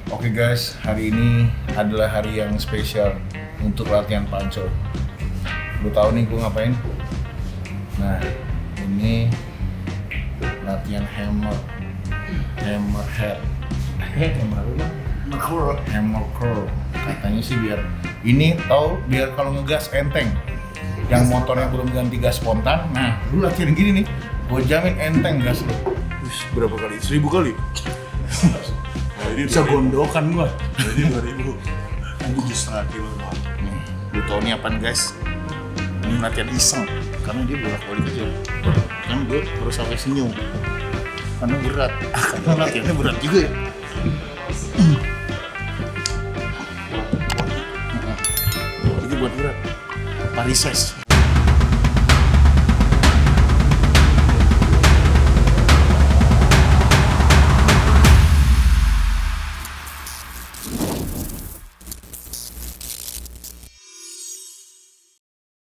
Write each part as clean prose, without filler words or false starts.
Oke guys, hari ini adalah hari yang spesial untuk latihan panco. Lu tahu nih gue ngapain? Nah, ini latihan hammer head, hammer curl. Katanya sih biar ini biar kalau ngegas enteng. Yang motornya belum ganti gas spontan, nah lu latihan gini nih, gue jamin enteng gas lu. Berapa kali? 1000 kali? Bisa gondokan gua. Jadi 2000. Aku 7,5 kilo. Lu tau nih apaan guys? Ini latihan iseng karena dia bolak-balik aja. Kan gue harus sampai senyum karena berat. Karena latihannya berat juga ya. Itu buat berat. Parises.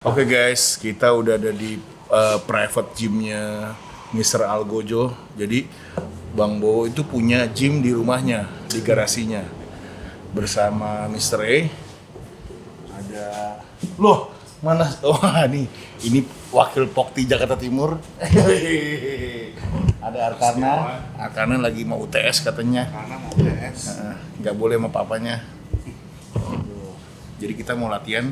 Oke guys, kita udah ada di private gymnya Mr. Algojo. Jadi Bang Bowo itu punya gym di rumahnya, di garasinya. Bersama Mr. A. Ada loh, mana? Wah nih, ini wakil Pokti Jakarta Timur. Ada Arkana lagi mau UTS katanya. Karena mau UTS. Nggak boleh sama papanya. Jadi kita mau latihan.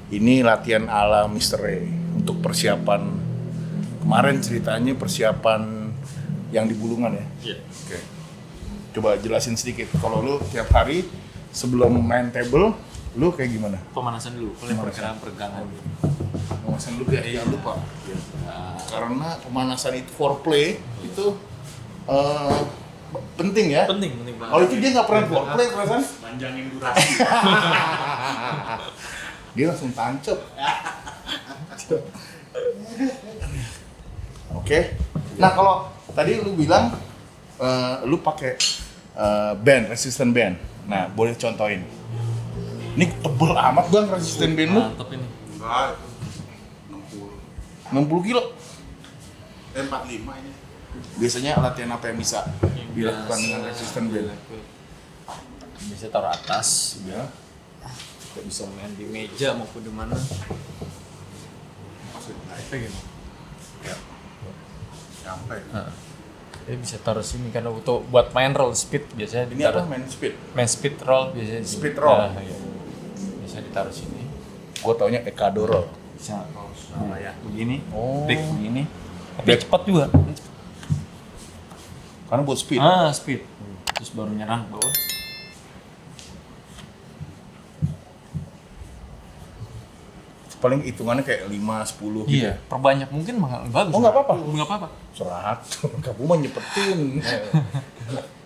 Ini latihan ala Mr. Ray untuk persiapan kemarin ceritanya persiapan yang di Bulungan ya? Iya. Oke. Coba jelasin sedikit. Kalau lu tiap hari sebelum main table, lu kayak gimana? Pemanasan dulu, pergerakan peregangan. Pemanasan dulu ya, jangan lupa. Karena pemanasan itu foreplay itu penting ya? Penting banget. Kalau itu dia nggak pernah foreplay perasaan? Panjangin durasi. Dia langsung tancap. Oke. Nah kalau tadi lu bilang lu pakai band, resistant band. Nah boleh contohin. Ini tebel amat bang resistant band lu. Mantap ini. Enggak, 60 kilo. 45 ini. Biasanya latihan apa yang bisa dilakukan dengan resistant band? Bisa taruh atas. Ya. Kita bisa main di meja maupun di mana. Pengen. Ya. Sampai. Dia bisa taruh sini karena untuk buat main roll speed biasanya Ini apa ditaruh. main speed? Main speed roll biasanya. Speed roll? Nah, iya. Bisa ditaruh sini. Gue taunya Ekado roll. Bisa. Ya. Begini. Oh. Back begini. Tapi Back. cepat juga. Karena buat speed. Speed. Terus baru nyerang bawah. Paling hitungannya kayak 5-10 gitu. Iya, perbanyak mungkin bagus. Oh, nggak apa-apa? Nggak apa-apa. Serat, kamu mah nyepetin.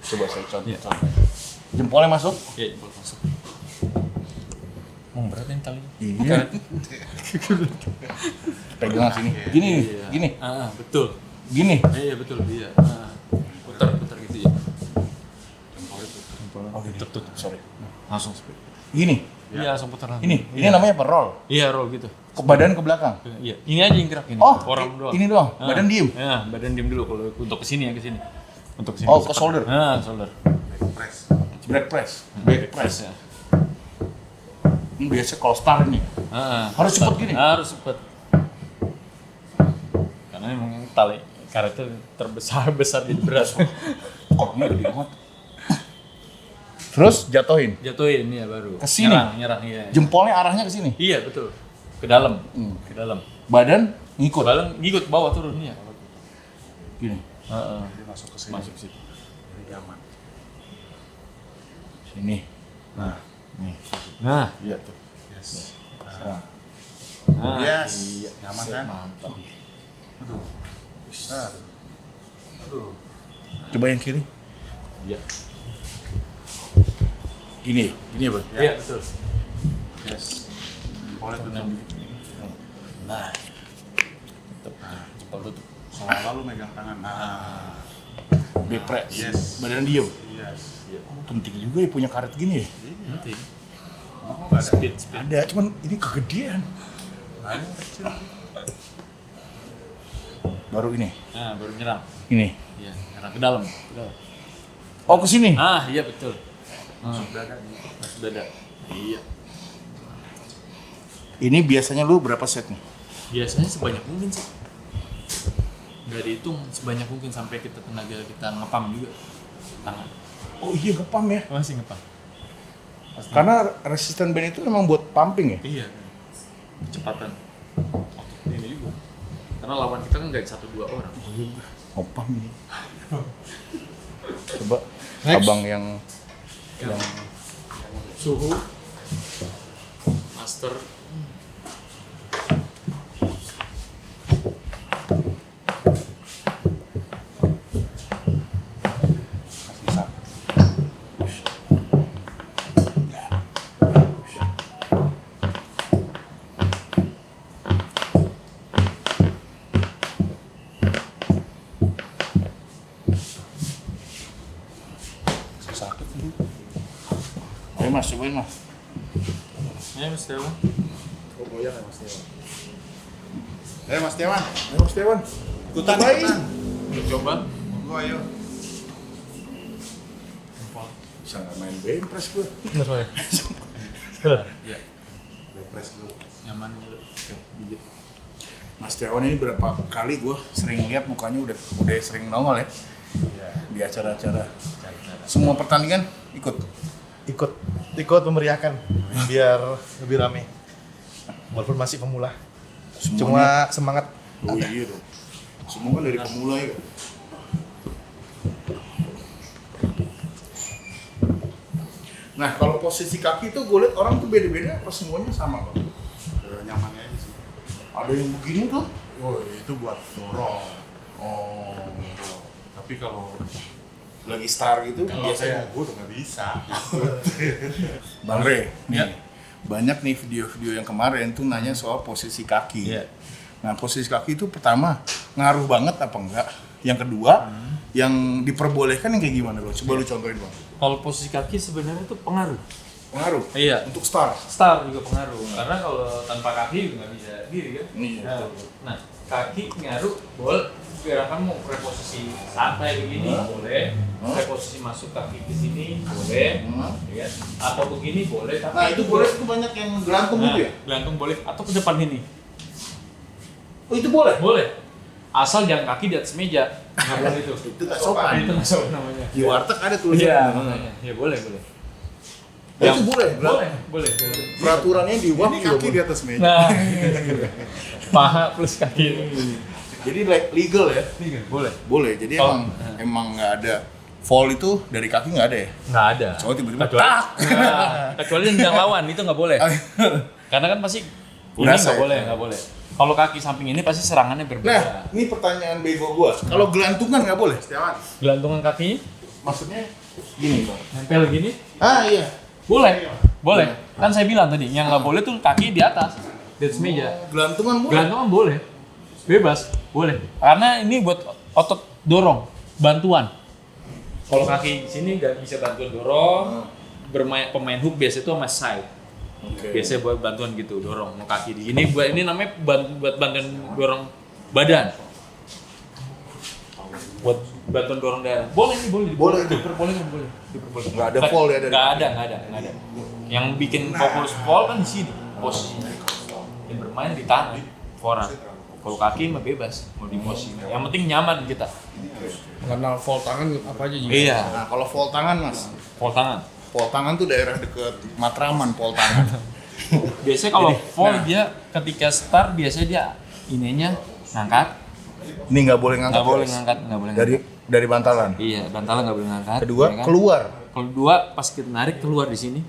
Coba saya contoh. Iya. Jempolnya masuk? Iya, boleh masuk. Mau berat ini tali. Iya. Pegang sini. Gini, Iya. gini, Betul. gini. Iya, betul. Iya. Putar gitu ya. Oh gitu. Tutup. Sorry. Langsung speed. Gini. Iya, langsung putar. Ini Iya. namanya apa? Roll. Iya, roll gitu. Ke badan ke belakang. Iya. Ini aja yang gerak ini. Oh, Orang doang. ini doang. Badan diem. Ya, badan diem dulu kalau untuk kesini ya kesini. Untuk kesini. Oh, ke shoulder. Shoulder. Press. Back press. Back press. ya. Ini biasa kalau start nih. Harus cepet gini? Harus cepet. Karena memang tali karet itu besar jadi berat. Koknya gede banget. Terus jatuhin. Jatuhin ya baru. Ke sini? Nyerang iya. Jempolnya arahnya ke sini. Iya betul. Ke dalam. Ke dalam. Badan ngikut. Balang ngikut bawah turun iya. Gini. Dia masuk ke sini. Masuk situ. Jadi aman. Sini. Nah, nih. Nah, Iya tuh. Yes. nah. Yes. Iya. Nyaman kan? Mantap. Aduh. Besar. Aduh. Coba yang kiri. Iya. Gini ya bang. Iya betul. Yes. Boleh tutup. Nah, Cepat tutup. Seolah lu megang tangan. Nah. back press. Yes. Badan diem. Yes. Oh, penting juga ya punya karet gini ya. Penting. Oh, nggak ada. Speed. Ada, cuman ini kegedean. Ada yang kecil. Baru ini. Nah, baru nyerang. Ini. Iya, nyerang ke dalam. Ke dalam. Oh, ke sini. Iya betul. Masuk dada nih. Masuk dada. Iya. Ini biasanya lu berapa set nih? Biasanya sebanyak mungkin sih. Nggak dihitung sebanyak mungkin sampai tenaga kita ngepam juga tangan. Oh iya, ngepam ya. Masih ngepam. Karena resisten band itu memang buat pumping ya? Iya. Kecepatan. Ini juga. Karena lawan kita kan nggak 1-2 orang. Ngepam ini. Coba Next. abang yang Suhu. Master. masih sakit. Masih sakit ini. Ayo mas, cobain mas. Ya Mas Dewa. Kok goyang ya Mas Dewan? Mas Dewan. Ayo mas Dewan. Ikutan, Cobain. ikutan. Udah coba. Monggo ayo. Bisa nggak main bench press gue? Bener ya. Iya. Press dulu. Nyaman dulu. Oke, gigit. Mas Dewan ini berapa kali gue sering lihat mukanya udah sering nongol ya Iya. di acara-acara. Semua pertandingan ikut. ikut memeriahkan biar lebih rame walaupun masih pemula. Cuma semangat. Oh iya dong. Semua kan dari pemula ya. Nah kalau posisi kaki itu gue liat orang tuh beda-beda apa semuanya sama bang? Nyamannya aja sih. Ada yang begini tuh. Oh, itu buat dorong. Oh. Tapi kalau Lagi star gitu kalau biasanya. saya gue udah nggak bisa. Bang Re, nih, Ya. banyak nih video-video yang kemarin tuh nanya soal posisi kaki. Iya. Nah posisi kaki itu pertama ngaruh banget apa enggak? Yang kedua, yang diperbolehkan yang kayak gimana lo? Coba lu contohin bang. Kalau posisi kaki sebenarnya itu pengaruh. Pengaruh? Iya. Untuk star? Star juga pengaruh. Karena kalau tanpa kaki juga nggak bisa diri kan. Iya. Nah, kaki ngaruh boleh gerakan mau reposisi santai begini boleh, reposisi masuk kaki ke sini boleh, ya. Atau begini boleh. Tapi Nah itu boleh, itu banyak yang gelantung gitu ya? Gelantung boleh. Atau ke depan ini Oh itu boleh? boleh. Asal jangan kaki di atas meja. Nggak boleh itu. Itu gak sopan. Itu nggak sopan namanya. Di warteg ada tuh. Iya, makanya. Ya boleh, boleh. Itu boleh? Boleh, boleh. Peraturannya di WAP Ini juga kaki di boleh. atas meja. Nah, paha plus kaki. Jadi legal ya? Boleh. Boleh, jadi Oh. emang nggak ada fall itu dari kaki nggak ada ya? Nggak ada. Soalnya tiba-tiba Kecuali, tak! kecuali yang lawan itu nggak boleh. Karena kan pasti ini Berasa nggak ya? boleh, nggak boleh. Kalau kaki samping ini pasti serangannya berbeda. Nah, ini pertanyaan bego gua. Kalau gelantungan nggak boleh? Setiawan. Gelantungan kaki Maksudnya gini bang. nempel gini, Ah iya. boleh, boleh. Kan saya bilang tadi, yang nggak boleh tuh kaki di atas meja. Gelantungan boleh? Gelantungan boleh, bebas, boleh. Karena ini buat otot dorong, bantuan. Kalau kaki sini nggak bisa bantuan dorong, pemain hook biasa itu sama side. Oke. Biasanya buat bantuan gitu, dorong mau kaki di ini. Buat ini namanya buat bantuan dorong badan. Buat bantuan dorong dada. Boleh nih, boleh. Boleh itu. Diperbolehkan, boleh. Diperbolehkan. Nggak ada fall ya dari Nggak ada. Yang bikin fokus fall kan di sini posisinya. Yang bermain di tangan, forearm. Kalau kaki mah bebas, mau di posisi. Yang penting nyaman kita. Mengenal fall tangan apa aja juga. Iya, Nah kalau fall tangan mas, fall tangan. fall tangan tuh daerah deket Matraman fall tangan. Biasanya kalau Jadi, fall nah. dia ketika start biasanya dia ininya ngangkat, Ini nggak boleh ngangkat. nggak boleh guys. ngangkat, nggak boleh Dari ngangkat. dari bantalan. Iya, bantalan nggak boleh ngangkat. Kedua ya kan? keluar. Kedua pas kita narik keluar di sini,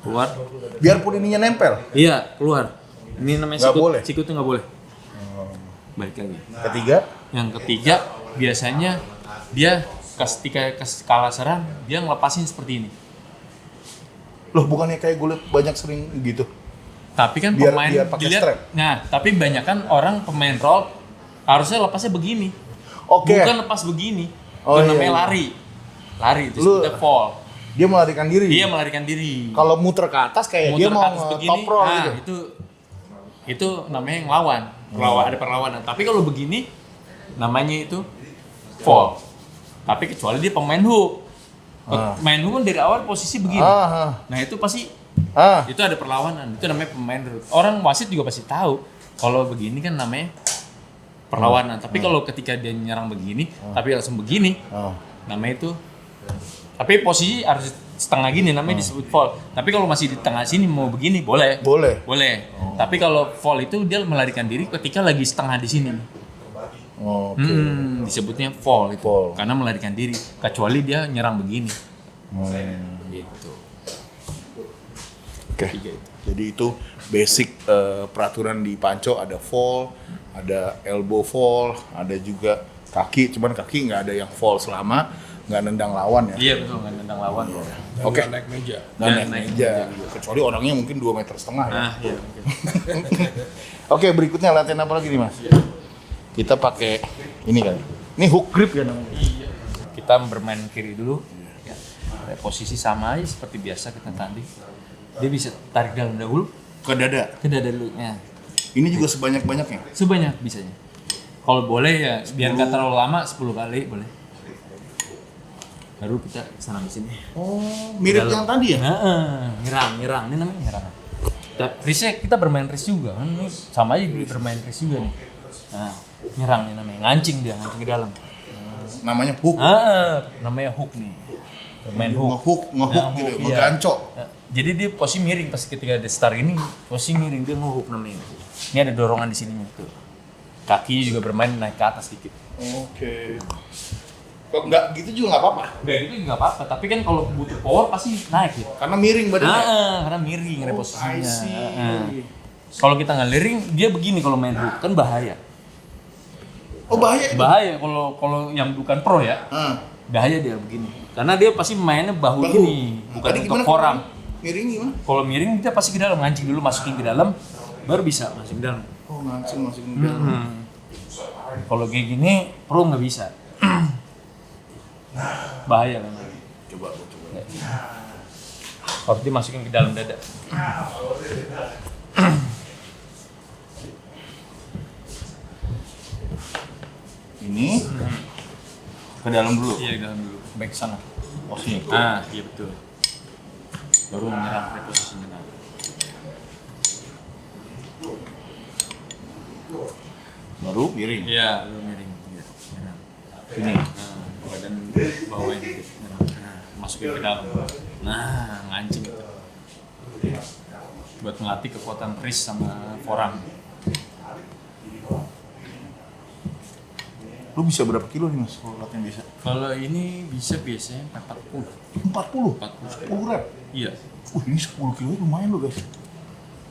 keluar. Biarpun ininya nempel. Iya, keluar. Ini namanya Nggak sikut. boleh? Sikutnya nggak boleh. Balik lagi. Ketiga Yang ketiga biasanya dia ketika kalah serang dia ngelepasin seperti ini. loh bukannya kayak gue liat banyak sering gitu. Tapi kan Biar pemain dia pakai dilihat, strap. nah tapi banyak kan orang pemain roll harusnya lepasnya begini, Oke. bukan lepas begini. Oh, Itu iya, namanya iya. lari itu Lu- sebutnya fall. Dia melarikan diri. Dia melarikan diri. Kalau muter ke atas kayak dia Muter mau ke atas begini, top roll nah, gitu. itu namanya ngelawan, ada perlawanan. Tapi kalau begini namanya itu fall. Tapi kecuali dia pemain hook. Main hook kan dari awal posisi begini. Nah itu pasti itu ada perlawanan. Itu namanya pemain orang wasit juga pasti tahu kalau begini kan namanya perlawanan. Tapi kalau ketika dia nyerang begini, tapi langsung begini, namanya itu. Tapi posisi harus setengah gini namanya disebut foul. Tapi kalau masih di tengah sini mau begini boleh. Boleh. Tapi kalau foul itu dia melarikan diri ketika lagi setengah di sini. Disebutnya foul itu. Karena melarikan diri. Kecuali dia nyerang begini. Gitu. Oke. Jadi itu basic peraturan di Panco, ada fall, ada elbow fall, ada juga kaki. Cuman kaki nggak ada yang fall selama nggak nendang lawan ya. Iya betul, nggak nendang lawan. Oke. Naik meja. Dan naik meja. Kecuali orangnya mungkin 2,5 meter ya. Iya mungkin. Oke, berikutnya latihan apa lagi nih Mas? Kita pakai ini kan. Ini hook grip ya namanya. Iya. Kita bermain kiri dulu. Ya. Posisi sama aja seperti biasa kita tadi. Dia bisa tarik dalam dahulu Ke dada. ke dada dulu. Ya. Ini juga sebanyak-banyaknya. Sebanyak bisanya. Kalau boleh ya biar nggak terlalu lama 10 kali boleh. Baru kita sana di sini. Oh, mirip yang tadi ya? Nyerang. Ini namanya nyerang. Kita bermain race juga kan. Ini sama aja bermain race juga nih. Nah, nyerang nih namanya. Ngancing ke dalam. Namanya hook. Namanya hook nih. Bermain hook. Ngehook gitu, iya. ngegancok. Jadi dia posisi miring pas ketika di start ini, posisi miring dia ngehook namanya. Ini ada dorongan di sini tuh. Kaki juga bermain naik ke atas dikit. Oke. Kok nggak gitu juga nggak apa-apa? Nggak gitu juga apa-apa, tapi kan kalau butuh power pasti naik ya. Karena miring badannya. Karena miring ada posisinya. I see. Kalau kita nggak liring, dia begini kalau main hook kan bahaya. Oh bahaya itu? Bahaya kalau yang bukan pro ya, bahaya dia begini. Karena dia pasti mainnya bahu gini, bukan Tadi untuk gimana forearm. Miring gimana? Kalau miring dia pasti ke dalam, ngancing dulu masukin ke dalam, baru bisa masuk ke dalam. Oh langsung masukin ke dalam. Kalau kayak gini pro nggak bisa. Bahaya memang. Coba. Harus dimasukin ke dalam dada. Ini ke dalam dulu. Iya, ke dalam dulu. Baik ke sana. Oh sini. Iya betul. Baru menyerang ke posisi menyerang. Baru miring. Iya, baru miring. Iya, menyerang. Ini. Badan bawahnya dikit. Nah, masukin ke dalam. Nah, ngancing itu. Buat melatih kekuatan wrist sama forearm. Lu bisa berapa kilo nih Mas kalau latihan biasa? Kalau ini bisa biasanya 40. 40? 40. 10 rep? Iya. Ini 10 kilo lumayan loh guys.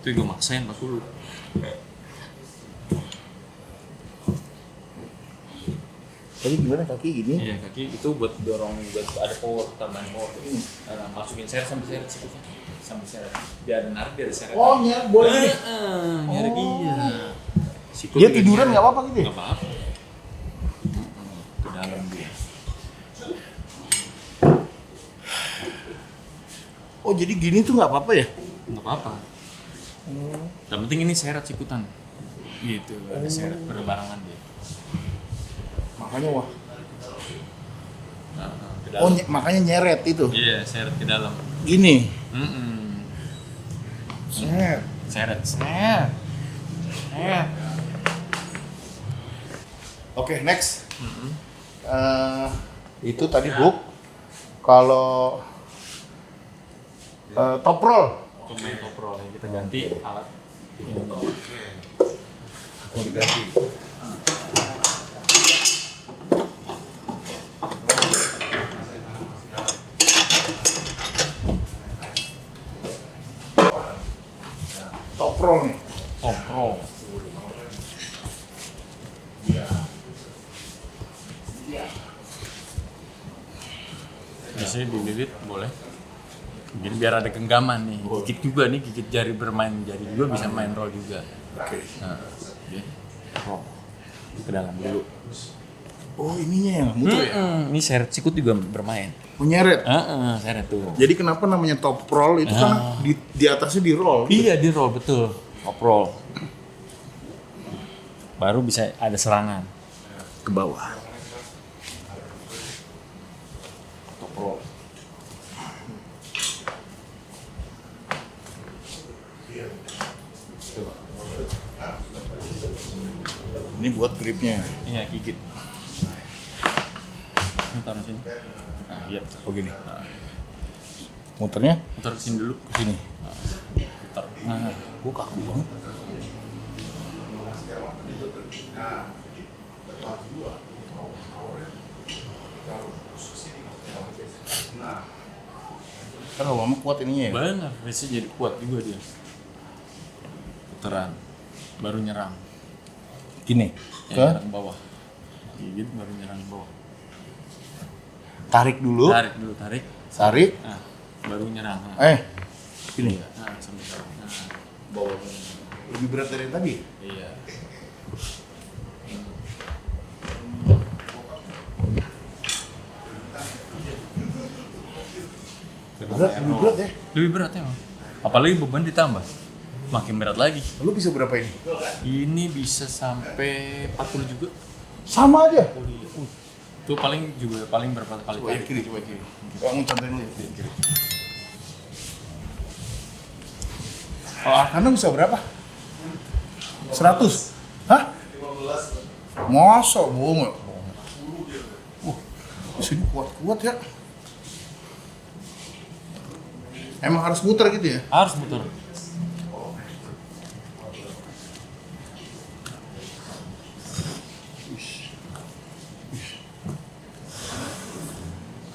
Itu gue maksain 40. Tadi gimana kaki gini? Iya, kaki itu buat dorong, buat ada power, tambahan power. Masukin seret sampai seret sikutnya. Sampai seret. Biar narik, biar seret. Oh nyerap boleh gini? Nyari iya. Sikut Dia juga tiduran nyari. nggak apa-apa gitu ya? Nggak apa-apa. Ke dalam dia. Oh jadi gini tuh nggak apa-apa ya? Nggak apa-apa. Yang penting ini seret sikutan. Gitu, ada seret berbarengan dia. Makanya wah. Ke Oh dalam. makanya nyeret itu. Iya, seret ke dalam. Gini. Seret. Seret. Oke, next. Itu tadi hook. Kalau top roll. Pemain top roll yang kita ganti alat. Diganti. Top roll nih. Top roll. Biasanya dililit boleh. Jadi biar ada genggaman nih. Gigit juga nih, gigit jari bermain jari juga bisa main roll juga. Oke. Nah, oke. Roll ke dalam dulu. Oh ininya yang muter ya? Ini seret sikut juga bermain. Menyeret. Seret tuh. Jadi kenapa namanya top roll itu kan di atasnya di roll. Iya di roll betul. Top roll. Baru bisa ada serangan Ke bawah. top roll. Tuh. Ini buat gripnya. Iya, gigit. Ini taruh sini. Nah, iya. Oh gini. Muternya Putar sini dulu. ke sini. Putar. Nah, Gua kaku banget. Kan lama kuat ininya ya. benar. Biasanya jadi kuat juga dia. Putaran. Baru nyerang. Gini. Ya, Ke nyerang bawah. Gigit baru nyerang bawah. tarik dulu. Tarik dulu, tarik. Tarik. Nah, baru nyerang. Nah, Gini. nah sampai sekarang. Nah, bawah. Lebih berat dari yang tadi. Iya. Lebih berat ya. Lebih berat emang. Apalagi beban ditambah. Makin berat lagi. Lu bisa berapa ini? Ini bisa sampai 40 juga. Sama aja. Itu paling juga paling berapa kali Coba yang tarik. kiri, coba yang kiri. Kamu contohin dulu. Kiri. Kalau Arkana bisa berapa? 100? Hah? Masa bohong ya? Sini kuat-kuat ya. Emang harus muter gitu ya? Harus muter.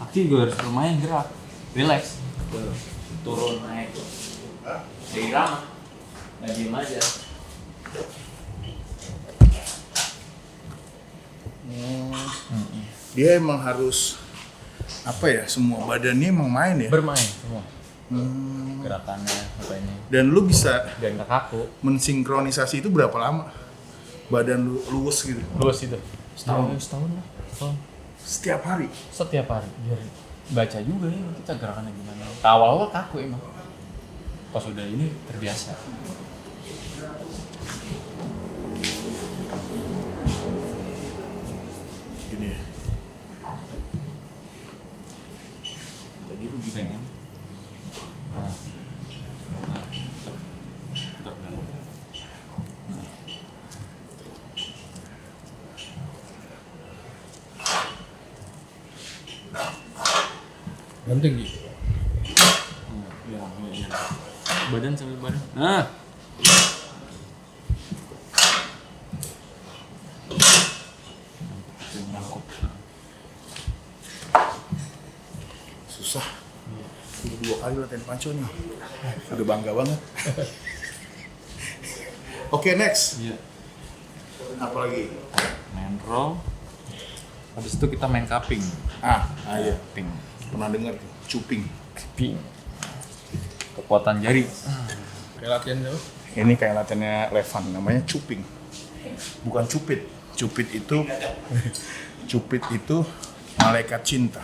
Kaki juga harus lumayan gerak, relax. Turun naik. Seirama. Nggak diem aja. Dia emang harus apa ya? Semua badannya emang main ya. Bermain semua. Gerakannya apa ini? Dan lu bisa Dan nggak kaku. mensinkronisasi itu berapa lama? Badan lu luwes gitu. Luas itu. Setahun. Setahun lah. Setahun. Setiap hari. Setiap hari biar baca juga ya kita gerakannya gimana. Awal-awal kaku emang. Pas udah ini terbiasa. Gini ya. Tadi lu pengen. Nah. Putar dalam. Ganteng gitu. Iya, iya. Badan sambil badan. Nah. Susah. Udah 2 kali latihan panco nih. Udah bangga banget. Oke, next. Iya. Apa lagi? Main roll. Habis itu kita main cupping. Iya. Cupping. Pernah dengar tuh, cuping. Cupping. Kekuatan jari. Kayak latihan tuh. Ini kayak latihannya Levan, namanya cuping. Bukan cupid. Cupid itu malaikat cinta.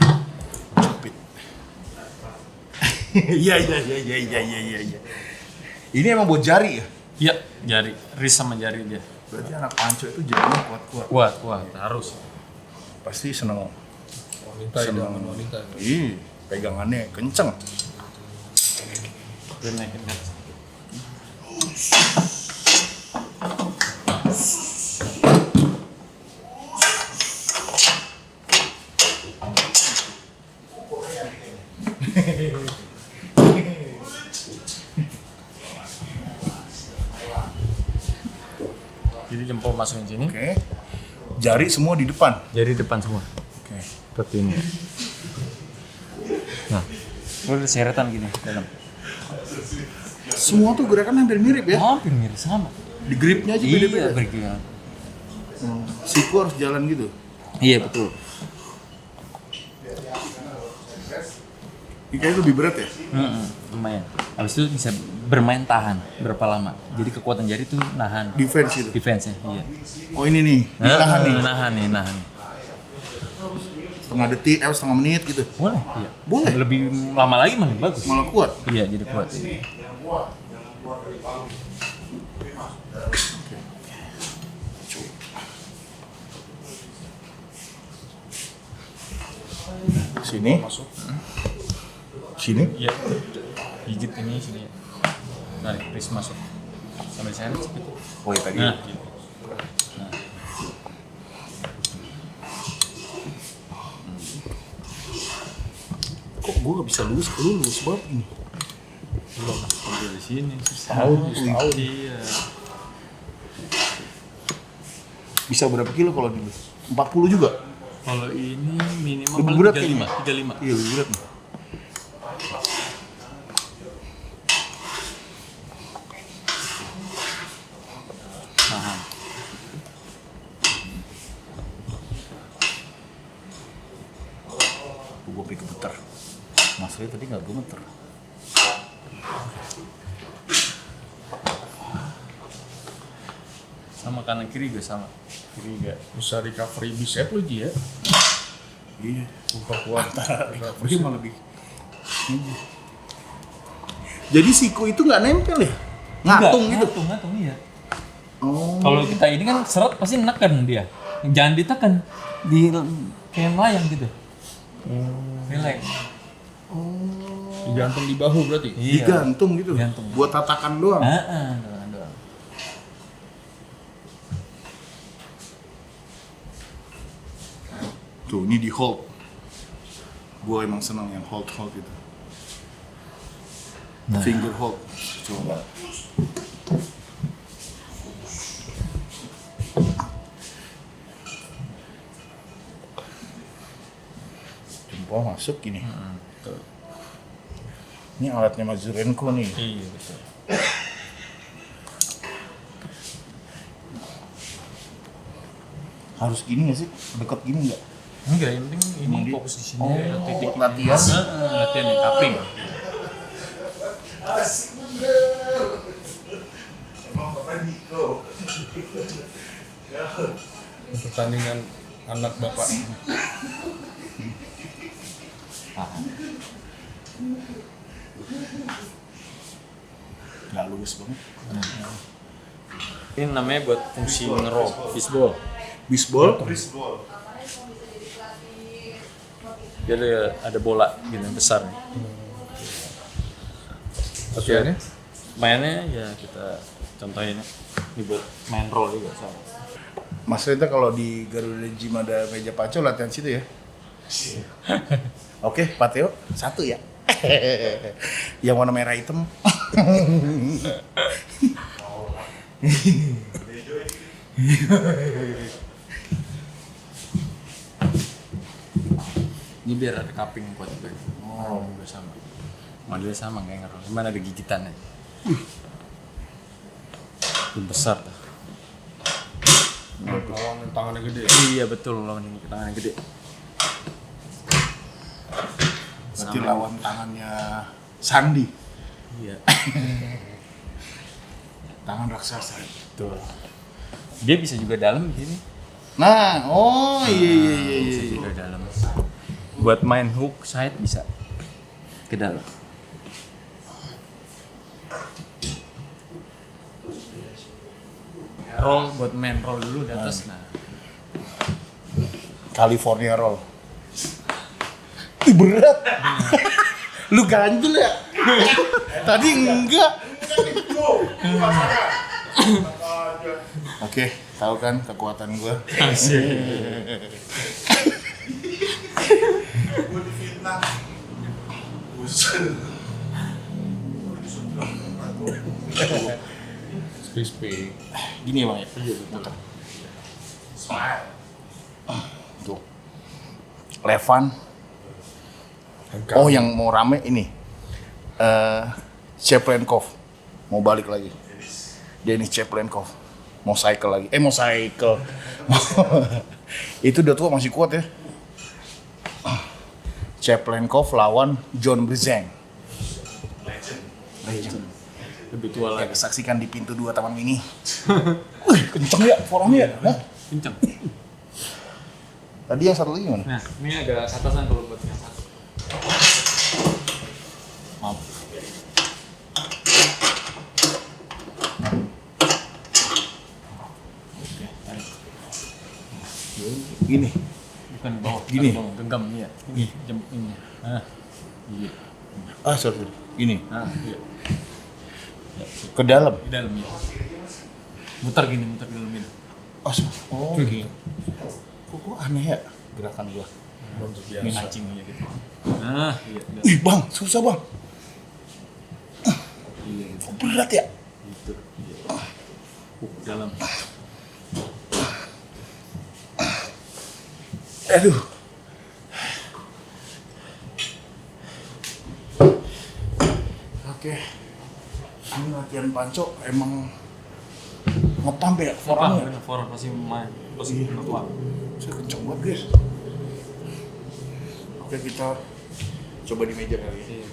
Cupid. Iya. Ini emang buat jari ya? Iya, jari. Wrist sama jari dia. Berarti anak panco itu jarinya kuat-kuat. Kuat, harus. Pasti seneng. Wanita ya, Seneng. dengan wanita. Ih, pegangannya kenceng. Gue naikin kan. Jadi jempol masukin sini. Oke. Jari semua di depan. Jari depan semua. Oke. Seperti ini. Nah, lu ada seretan gini dalam. Semua tuh gerakan hampir mirip ya. Hampir mirip sama. Di gripnya aja beda-beda. bergerak. Siku harus jalan gitu. Iya betul. Ini kayaknya lebih berat ya. Lumayan. Habis itu bisa bermain tahan berapa lama. Jadi kekuatan jari tuh nahan. Defense gitu. Defense-nya, iya. Oh ini nih, ditahan nih. Nahan. Setengah detik, setengah menit gitu. Boleh, iya. Boleh. Lebih lama lagi malah bagus. Malah kuat. Iya, jadi kuat. Sini. Sini. Iya. Gigit ini sini. Tarik wrist masuk. Sampai sana gitu. Oh ya tadi. Nah, Kok gue gak bisa lulus banget ini? belum sampai di sini. Setahun. Iya. Bisa berapa kilo kalau dulu? 40 juga? Kalau ini minimal Lebih paling berat 35. Iya lebih berat nih. Paham. Gue pikir gemeter. Mas Ray tadi gak gemeter. Sama kanan kiri juga sama. Kiri juga. Bisa recovery bicep lu Ji ya. Iya. Lupa kuat. Recovery malah lebih. Jadi siku itu nggak nempel ya? Ngatung gitu. Ngatung iya. Oh. Kalau kita ini kan seret pasti neken dia. Jangan ditekan. Di kayak melayang gitu. Relax. Digantung di bahu berarti. Digantung gitu. Digantung. Buat tatakan doang. Doang. Tuh, ini di hold. Gue emang seneng yang hold gitu. Finger hold. Coba. Jempol masuk gini. Ini alatnya Mazurenko nih. Iya betul. Harus gini nggak sih? Dekat gini nggak? Enggak, yang penting ini Emang fokus di sini. Titik latihan. latihan nih, cupping. Pertandingan anak bapak. Nggak lurus banget. Ini namanya buat fungsi nge-roll, fishball. Bisbol. Dia ada bola gitu yang besar nih. Latihannya? Mainnya ya kita contohin ini buat main roll juga sama. Mas Rita kalau di Garuda Gym ada meja paco latihan situ ya? Oke, Pateo, satu ya. Yang warna merah hitam. Ini biar ada cupping kuat juga. Oh, juga sama. Modelnya sama kayak ngerol. Cuman ada gigitannya. Itu besar tuh. Lawan yang tangannya gede. Iya betul, lawan yang tangannya gede. Berarti lawan tangannya Sandi. Iya. Tangan raksasa. Betul. Dia bisa juga dalam di sini. Nah, oh iya. Bisa juga dalam. Buat main hook side bisa ke dalam. Roll buat main roll dulu di atas. Nah, California roll. Ih, berat. Lu ganjel ya? Tadi enggak. Oke, tahu kan kekuatan gua. Gue difitnah. Crispy. Gini ya, Bang ya? Iya, betul. Tuh. Levan. Oh, yang mau rame ini. Cheplenkov. Mau balik lagi. Denis Cheplenkov. Mau cycle lagi. Mau cycle. Itu udah tua masih kuat ya. Cheplenkov lawan John Brezeng. Legend. lebih tua lagi. Saksikan di pintu 2 Taman Mini. Wih, kenceng ya forumnya. Hah? Kenceng. Tadi yang satu lagi mana? Nah, ini agak atasan kalau buat yang satu. Maaf. Oke, tarik. Gini. Bukan di bawah. Gini? Tarik bawah, genggam iya. Ini jam ini. Nah. Iya. Sorry. Gini. Nah, iya. Ke dalam. Di dalam ya. Muter di dalam ini. Oh, gitu. Kok aneh ya gerakan gua. Ini mancing ya gitu. Nah, iya. Ih, Bang, susah, Bang. Iya, Kok berat ya? gitu. Iya. Dalam. Aduh. Oke. Ini latihan panco emang ngepamp ya? Forearmnya? Forearm pasti main. Pasti ngepam. Saya kenceng banget, guys. Oke, kita coba di meja kali ya.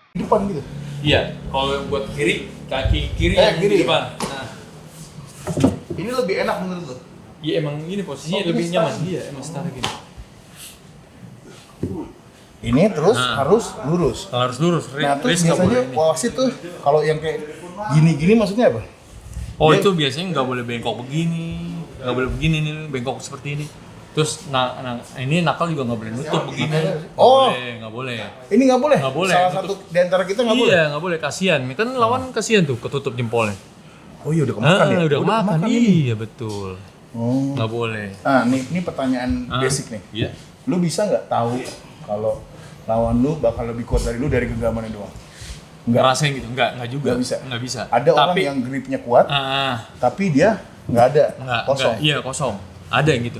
Di depan gitu. Iya, kalau yang buat kiri, kaki kiri yang kiri. di depan. Nah, Ini lebih enak menurut lo? iya emang ini posisinya Oh, lebih ini nyaman. setara. Iya, emang setara gini. Ini terus harus lurus. Kalau harus lurus, Nah, terus wrist nggak biasanya boleh ini. wasit tuh kalau yang kayak gini-gini maksudnya apa? Oh Dia- itu biasanya nggak boleh bengkok begini, nggak boleh begini nih, bengkok seperti ini. Terus ini nakal juga nggak boleh nutup begini. Oh. Nggak boleh. Ini nggak boleh? Nggak boleh, Salah betul. satu di antara kita nggak boleh? Iya nggak boleh, kasihan. Kan lawan kasihan tuh ketutup jempolnya. Oh iya udah kemakan ya? Udah makan, ini. iya betul. Oh. Nggak boleh. Nah, ini pertanyaan basic nih. Iya. Lu bisa nggak tahu kalau lawan lu bakal lebih kuat dari lu dari genggamannya doang? Nggak. Ngerasain gitu? Nggak juga. Nggak bisa. Nggak bisa. Ada orang Tapi, yang gripnya kuat, ah, tapi dia nggak ada, kosong. Iya kosong. Ada yang gitu.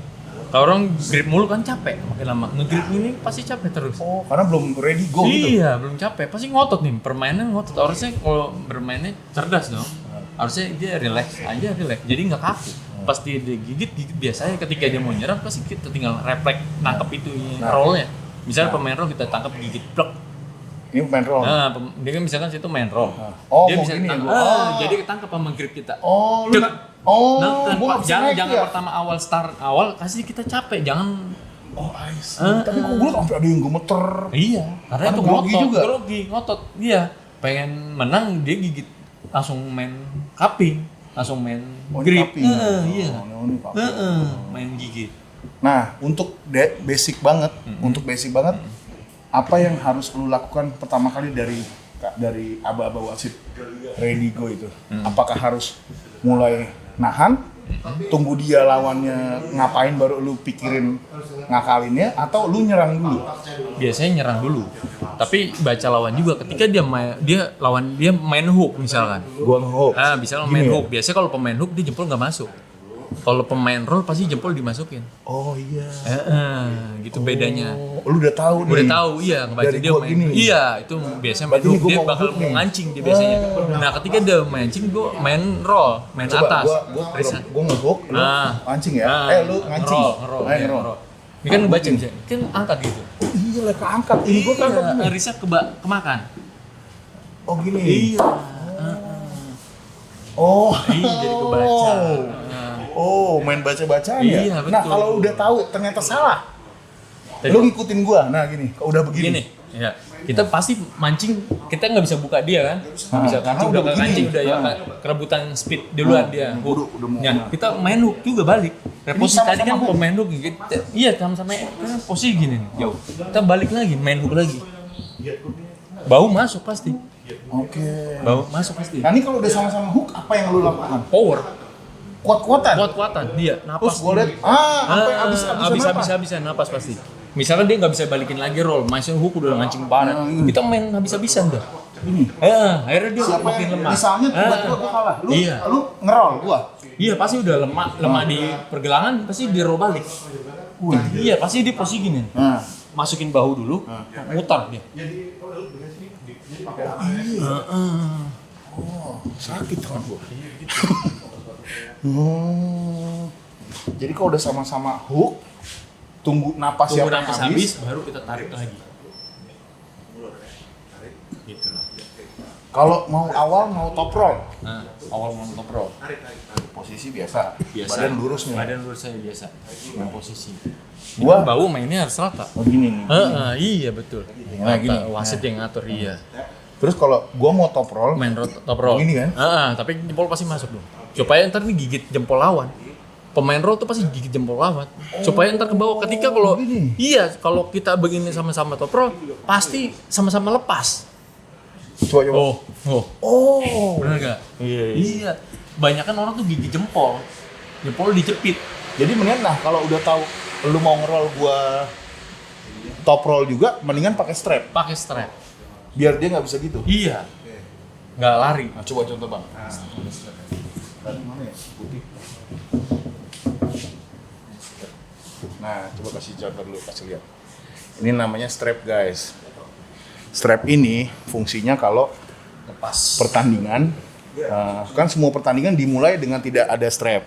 Kalau orang grip mulu kan capek makin lama. Ngegrip ini pasti capek terus. Oh, karena belum ready go gitu. Iya, belum capek. Pasti ngotot nih. Permainan ngotot. Harusnya kalau bermainnya cerdas dong. Harusnya dia relax aja, relax. Jadi nggak kaku. Pasti dia gigit biasanya ketika dia mau nyerang pasti kita tinggal refleks nangkep itu rollnya. Misalnya pemain roll kita tangkap gigit plek. Ini pemain roll. Nah, dia kan misalkan situ main roll. Oh, dia mau bisa gini ya, tangkap. gua. Jadi ketangkep sama grip kita. Oh, lu Cek. Nah, gua nggak bisa naik jangan ya? pertama awal kasih kita capek, jangan. Oh, I see. Tapi kok gue sampai ada yang gemeter. Iya, karena Karena itu grogi ngotot, juga. grogi, ngotot. Iya, pengen menang dia gigit langsung main cupping, langsung main Oh, ini grip. cupping. Iya. Oh, ini cupping. Main gigit. Nah, untuk basic banget, apa yang harus lu lakukan pertama kali dari aba-aba wasit ready go itu? Apakah harus mulai nahan, tunggu dia lawannya ngapain baru lu pikirin ngakalinnya, atau lu nyerang dulu? Biasanya nyerang dulu. Tapi baca lawan juga ketika dia main hook misalkan. Gua nge-hook. Bisa Gini main ya? hook. Biasanya kalau pemain hook dia jempol nggak masuk. Kalau pemain roll pasti jempol dimasukin. Oh iya. Gitu bedanya. Oh, lu udah tahu nih. Udah tahu, iya, ngebaca Dari dia gua main. gini. Iya, itu biasanya main Berarti ini hook, gua dia mau bakal hook nih. mau ngancing dia biasanya. Nah, ketika dia mancing, gua main roll, main Coba atas. gua nge-hook, lu mancing ya. Lu ngancing. Ngerol, Main iya, roll. ngerol. Ini kan baca bisa, kan angkat gitu. Oh iya lah, keangkat. Ini gua kan Iya, riset kemakan. Oh gini. Iya. Oh. Iya, jadi kebaca. Oh, main baca-bacaan ya? Iya, Nah, betul. kalau udah tahu ternyata salah, Jadi- lu ngikutin gua. Nah, gini, kalau udah begini. Gini, ya. Kita pasti mancing, kita nggak bisa buka dia kan? Nggak bisa karena kancing, udah udah begini. kancing, udah ya kerebutan speed duluan dia. udah mau Ya, kena. kita main hook juga balik. Posisi sama-sama tadi kan hook? pemain hook gitu. Iya, sama-sama kan posisi gini nih. Jauh. Kita balik lagi, main hook lagi. Bau masuk pasti. Oke. Bau masuk pasti. Nah, ini kalau udah sama-sama hook, apa yang lu lakukan? Power, Kuat-kuatan? kuat-kuatan. Dia Terus napas. gua liat, sampai habis-habisan napas pasti. Misalkan dia nggak bisa balikin lagi roll, masih hook udah ngancing parah. Kita main habis-habisan dah. Ini. Akhirnya dia Siapa makin yang, lemah. misalnya tiba-tiba gua kalah, Iya. lu ngerol gua. Iya pasti udah lemah di pergelangan pasti di roll balik. Iya pasti dia posisi gini. Nah, Masukin bahu dulu, mutar dia. sakit kan gua. Jadi kalau udah sama-sama hook, tunggu napas Tunggu siapa yang napas habis. habis, baru kita tarik lagi. Gitu lah. Kalau mau awal mau top roll, Nah, awal mau ngobrol. posisi biasa. Biasa. Badan lurus nih. Badan lurus saya biasa. Main posisi. Gua- Bau mainnya harus rata. Oh gini nih. Iya betul. Nah, gini. Wasit yang ngatur iya. Terus kalau gua mau top roll, Main top roll. Gini kan? Tapi jempol pasti masuk dong. Supaya ntar nih gigit jempol lawan. pemain roll tuh pasti gigit jempol lawan supaya ntar ke bawah. Ketika kalau kalau kita begini sama-sama top roll pasti sama-sama lepas. Coba. Bener gak? Iya. Banyak kan orang tuh gigit jempol dijepit. Jadi mendingan kalau udah tahu lu mau nge-roll gua top roll juga, mendingan pakai strap. Pakai strap. Biar dia nggak bisa gitu. Iya. Nggak lari. Nah, coba contoh bang. Nah, coba kasih contoh dulu, kasih lihat. Ini namanya strap guys. Strap ini fungsinya kalau Lepas. pertandingan, kan semua pertandingan dimulai dengan tidak ada strap.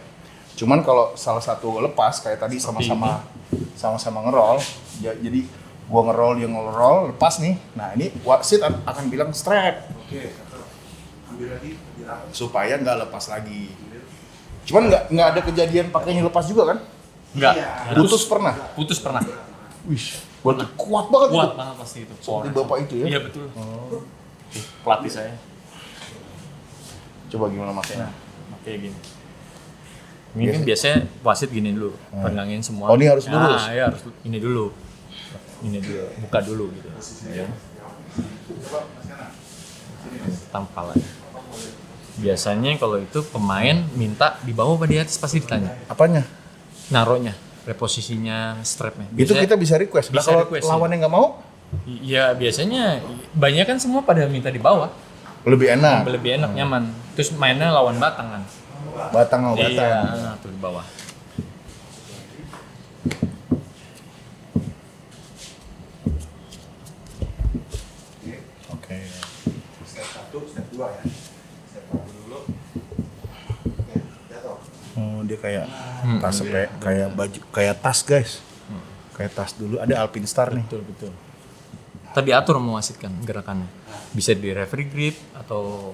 Cuman kalau salah satu lepas kayak tadi sama-sama ngerol, jadi gua ngerol dia ngerol lepas nih. Nah ini wasit akan bilang strap. Supaya nggak lepas lagi. Cuman nggak ada kejadian pakainya lepas juga kan? Nggak. Putus pernah. Wih, berarti Pernah. kuat banget Kuat itu. banget pasti itu. Seperti bapak itu ya? Iya betul. Pelatih saya. Coba gimana makanya? Kayak gini. Ini kan biasanya wasit gini dulu, pegangin semua. Oh, ini harus lurus? Nah, ya harus ini dulu. Ini dulu, buka dulu gitu. Ya. Tampal aja. Biasanya kalau itu pemain minta di bawah apa di atas pasti ditanya. Apanya? Naruhnya, reposisinya, strapnya. Itu kita bisa request. Nah, bisa kalau request, lawannya nggak mau, Iya biasanya banyak kan semua pada minta di bawah. lebih enak. Lebih enak, nyaman. Terus mainnya lawan batang kan. Batang sama batang. Iya, tuh di bawah. Oke. Step 1, step 2 ya. Step 1 dulu. Oke, jatuh. Oh, dia kayak tas kayak baju, kayak tas guys. Kayak tas dulu ada Alpinstar nih. Betul. Tapi diatur sama wasit kan gerakannya. Bisa di referee grip atau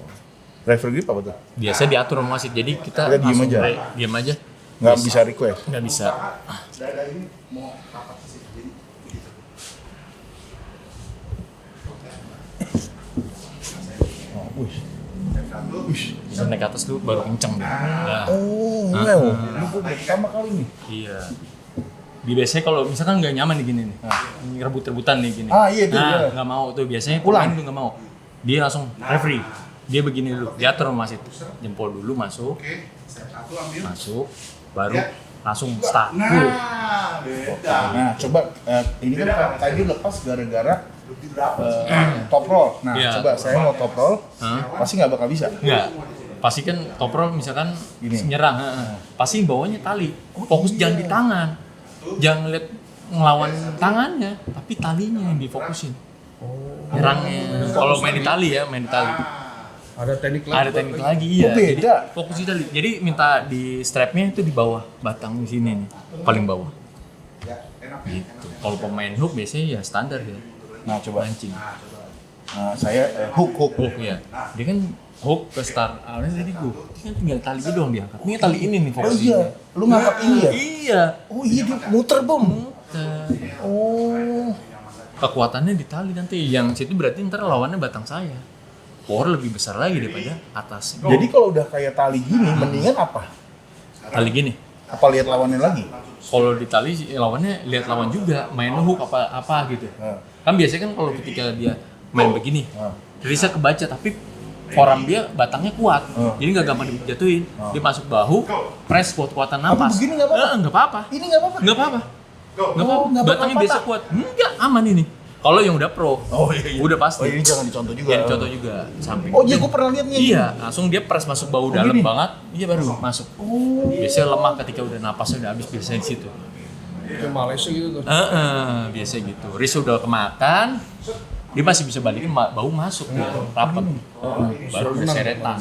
Referee grip apa tuh? biasa diatur sama wasit. Jadi kita Kita diem langsung aja? Diem aja. Nggak bisa request. Nggak bisa. Dada ini mau apa sih? Jadi begitu. Oh, wih. Step 1. Bisa naik ke atas dulu baru kenceng. Nah, Oh, wow. Ini gue pertama kali nih. iya. Biasanya kalau misalkan nggak nyaman nih gini nih, rebut-rebutan nih gini. Ah, iya tuh, Nah, iya. nggak mau tuh biasanya Pulang. pemain tuh nggak mau. Dia langsung referee. Dia begini dulu, diatur sama wasit. Jempol dulu masuk, Oke, step 1 ambil. masuk, baru langsung start. Nah, beda. Nah, coba ini kan tadi lepas gara-gara top roll. Nah, Iya. coba saya mau top roll, pasti nggak bakal bisa. Enggak. Pasti kan top roll misalkan Gini. nyerang, pasti bawahnya tali. Fokus jangan di tangan. Jangan lihat ngelawan tangannya, tapi talinya yang difokusin. Nyerangnya. Kalau main di tali ya, main di tali. Ada teknik lagi. Ada teknik lagi iya. Oh, beda. Jadi, fokus di tali. Jadi minta di strapnya itu di bawah, batang di sini nih, paling bawah. Gitu. Kalau pemain hook biasanya ya standar ya, Nah, coba. mancing. Nah, saya hook. Hook ya. Dia kan hook ke start awalnya jadi gue. Dia kan tinggal tali itu doang diangkat. Ini tali ini nih Oh fokusnya. iya, lu ngangkat ini ya? Iya. Oh iya, dia muter bom. Oh. Kekuatannya di tali nanti. Yang situ berarti ntar lawannya batang saya. Power lebih besar lagi daripada atas. Jadi kalau udah kayak tali gini, mendingan apa? Tali gini. Apa lihat lawannya lagi? Kalau di tali lawannya lihat lawan juga, main hook apa gitu. Kan biasanya kan kalau ketika dia main begini, bisa kebaca tapi forearm dia batangnya kuat. Jadi nggak gampang dijatuhin. Dia masuk bahu, press kuat-kuatan napas. begini nggak apa-apa? Nggak apa-apa. Ini nggak apa-apa. Nggak apa-apa. Nggak apa-apa. nggak bakal Batangnya biasa patah. kuat. Enggak, aman ini. Kalau yang udah pro, Oh iya. udah pasti. Oh ini jangan dicontoh juga. Yang contoh juga samping. Oh iya, gue pernah lihat nih. Iya, langsung dia press masuk bahu dalam gini? banget, iya baru masuk. Biasanya lemah ketika udah napasnya udah habis biasanya di situ. Kayak Malaysia gitu tuh. Biasa gitu. Riz udah kemakan, dia masih bisa balikin bahu masuk dia rapat. Baru udah seretan.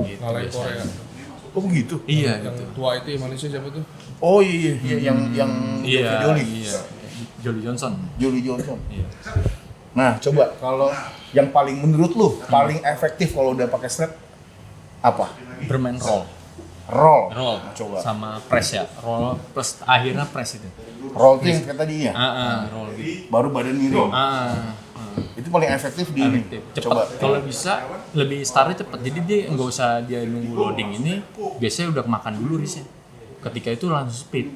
Gitu Ngalahin biasanya. Korea. Oh begitu. Iya Yang gitu. tua itu yang Malaysia siapa tuh? Oh iya, yang Iya, Jolie. iya. Jolly Johnson. Jolie Johnson. Iya. Nah, coba kalau yang paling menurut lu paling efektif kalau udah pakai strap apa? Bermain roll. Roll. Roll. Coba. Sama press ya. Roll plus akhirnya press itu. Roll tuh yang kayak tadi ya. Roll gitu. Baru badan miring. Itu paling efektif di ini. Cepat. Coba. Kalau bisa lebih startnya cepat. Jadi dia nggak usah dia nunggu loading ini. Biasanya udah makan dulu Riz ya. ketika itu langsung speed.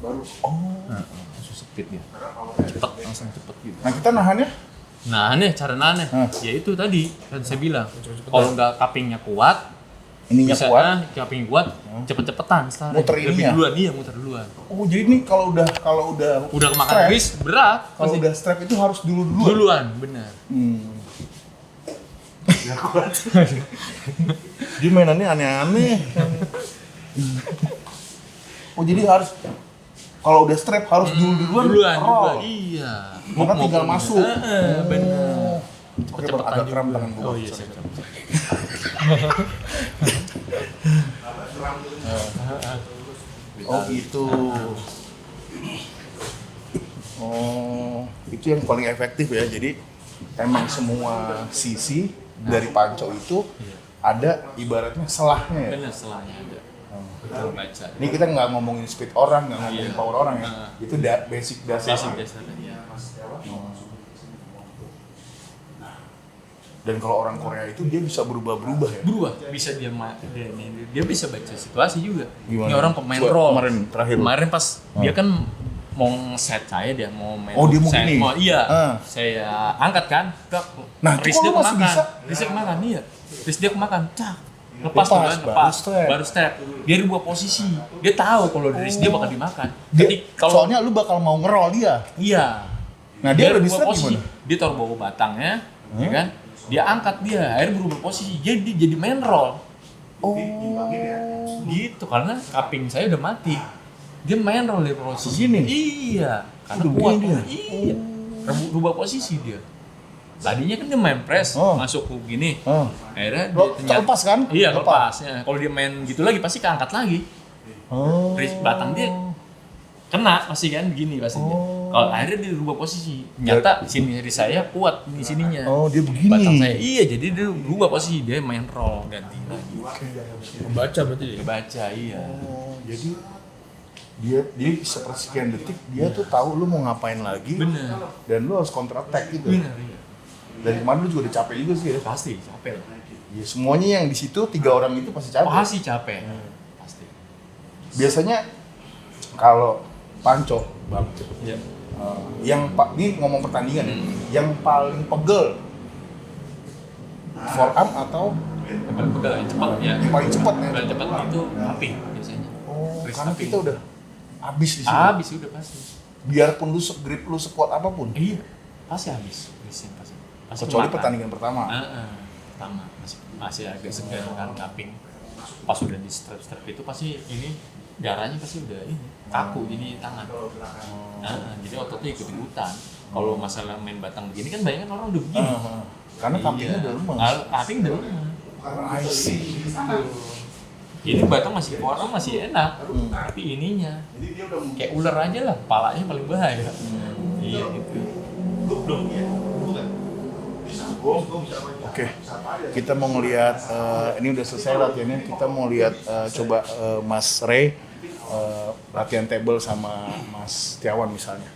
Baru. Langsung speed dia. Langsung cepet gitu. Nah kita nahannya? Nahannya, cara nahannya, ya itu tadi kan saya bilang, kalau nggak cuppingnya kuat, Ininya bisa kuat. cupping kuat, cepet-cepetan setelah Muter lebih ininya? duluan, iya muter duluan. Oh jadi ini kalau udah Udah kemakan strap, grease berat, kalau pasti udah strap itu harus duluan. duluan, benar. Biar kuat. Dia mainannya aneh-aneh. Oh jadi harus kalau udah strap harus duluan. Duluan, roll. iya. Maka tinggal masuk. Benar. Oke bang, agak kram tangan gue. Oh iya, Sorry. siap. Oh gitu. Oh itu yang paling efektif ya. Jadi emang semua sisi dari panco itu ada ibaratnya selahnya ya. Benar, selanya ada. Kita baca. Ini kita nggak ngomongin speed orang, nggak ngomongin power orang ya. Itu basic dasar. Biasa ya. Dan kalau orang Korea itu dia bisa berubah-berubah ya. Berubah, bisa dia bisa baca situasi juga. Gimana? Ini orang pemain Coba, role. kemarin terakhir. Kemarin pas dia kan mau nge-set saya, dia mau main. Oh, dia mau saya, gini? iya. Ah. Saya angkat kan. Nah, itu Wrist kok dia lu masih kemakan. bisa? Wrist dia kemakan, iya. Wrist dia kemakan. Cak. Lepas tuh kan, baru lepas. strap. Baru step. Dia rubah posisi. Dia tahu kalau wrist dia bakal dimakan. Kalau soalnya lu bakal mau ngerol dia. Iya. Nah, dia udah di berubah strap posisi. gimana? Dia taruh bawah batangnya, ya kan? Dia angkat dia, akhirnya berubah posisi. Jadi main roll. Oh. Gitu, karena cupping saya udah mati. Dia main roll di posisi Begini? Iya, karena Udah kuat. begini dia? Iya. Rubah posisi dia. Tadinya kan dia main press, masuk ke gini. Akhirnya dia Lepas kan? Iya, lepas. Ya, kalau dia main gitu lagi pasti keangkat lagi. Oh. Batang dia kena pasti kan begini pasti dia. Kalau akhirnya dia rubah posisi. Nyata sini dari saya kuat di sininya. Oh, dia begini. Batang saya. Iya, jadi dia rubah posisi, dia main roll ganti lagi. Membaca berarti dia. Dia baca, iya. Oh, jadi dia sepersekian detik dia tuh tahu lu mau ngapain lagi. Bener. Dan lu harus counter attack gitu. Bener, iya. Dan kemarin lu juga udah capek juga sih ya. Pasti capek lah. Ya, semuanya yang di situ 3 orang itu pasti capek. Pasti capek. Pasti. Biasanya kalau panco, Bang. Iya. Ini ngomong pertandingan ya. Yang paling pegel forearm atau Yang paling pegel yang cepat ya. yang paling cepat ya? Paling cepat itu cupping biasanya. Oh, Wrist karena cupping. kita udah habis di sini. Habis udah pasti. Biarpun lu grip lu sekuat apapun. Iya. Pasti habis. Wristnya pasti. Kecuali kemakan. pertandingan pertama. Pertama masih agak segar kan cupping. Pas udah di strap itu pasti ini darahnya pasti udah ini kaku jadi tangan. Jadi ototnya ikut-ikutan. Kalau masalah main batang begini kan banyak orang udah begini. Karena cuppingnya udah lemah. Cupping udah lemah. I see. Ini batang masih orang masih enak, tapi ininya kayak ular aja lah, palanya paling bahaya. Iya gitu. Oke, kita mau ngelihat ini udah selesai latihannya. Kita mau lihat coba Mas Ray latihan table sama Mas Tiawan misalnya.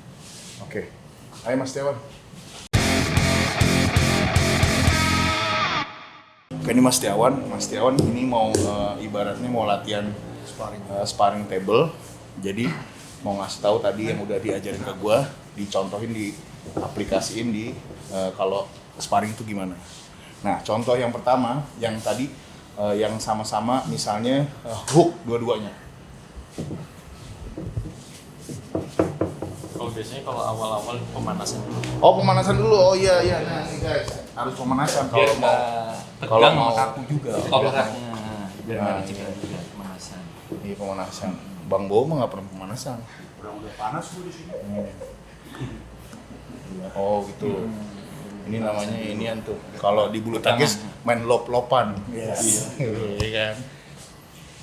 Oke, ayo Mas Tiawan. Oke, ini Mas Tiawan. Mas Tiawan ini mau ibaratnya mau latihan sparring table. Jadi mau ngasih tahu tadi yang udah diajarin ke gua, dicontohin, diaplikasiin di kalau sparring itu gimana. Nah, contoh yang pertama, yang tadi yang sama-sama misalnya hook dua-duanya. Kalau biasanya kalau awal-awal pemanasan dulu. Oh, pemanasan dulu. Oh iya. Nah, ini guys, harus pemanasan Biar kalau mau. nggak kalau tegang mau- sama kaku juga. Kalau Biar Nah, nggak dicegah juga pemanasan. Iya, pemanasan. Bang Bo mah nggak pernah pemanasan. Udah panas gua di sini. Oh gitu. Ini namanya inian tuh. Kalau di bulu tangkis main lop-lopan. Yes. Iya kan.